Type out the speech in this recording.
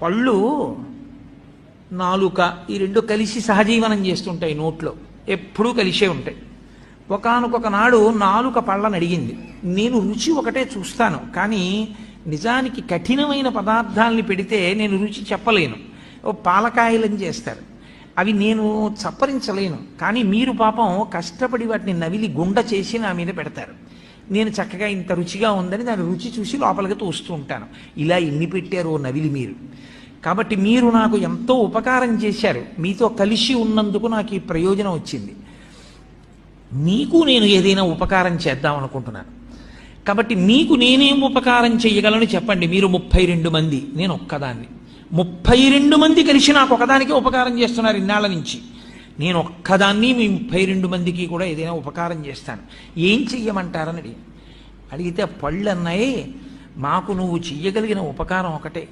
పళ్ళు నాలుక ఈ రెండు కలిసి సహజీవనం చేస్తుంటాయి, నోట్లో ఎప్పుడూ కలిసే ఉంటాయి. ఒకానొక నాడు నాలుక పళ్ళని అడిగింది, నేను రుచి ఒకటే చూస్తాను, కానీ నిజానికి కఠినమైన పదార్థాలని పెడితే నేను రుచి చెప్పలేను. ఓ పాలకాయలని చేస్తారు, అవి నేను చప్పరించలేను, కానీ మీరు పాపం కష్టపడి వాటిని నవిలి గుండ చేసి నా మీద పెడతారు. నేను చక్కగా ఇంత రుచిగా ఉందని దాని రుచి చూసి లోపలికి తోస్తూ ఉంటాను. ఇలా ఎన్ని పెట్టారో నవిలి మీరు. కాబట్టి మీరు నాకు ఎంతో ఉపకారం చేశారు, మీతో కలిసి ఉన్నందుకు నాకు ఈ ప్రయోజనం వచ్చింది. మీకు నేను ఏదైనా ఉపకారం చేద్దాం అనుకుంటున్నాను. కాబట్టి మీకు నేనేం ఉపకారం చేయగలను చెప్పండి. మీరు 32 మంది, నేను ఒక్కదాన్ని. 32 మంది కలిసి నాకు ఒకదానికి ఉపకారం చేస్తున్నారు ఇన్నాళ్ళ నుంచి. నేను ఒక్కదాన్ని మీ 32 మందికి కూడా ఏదైనా ఉపకారం చేస్తాను, ఏం చెయ్యమంటారని అడిగితే పళ్ళు అన్నాయి, మాకు నువ్వు చెయ్యగలిగిన ఉపకారం ఒకటే,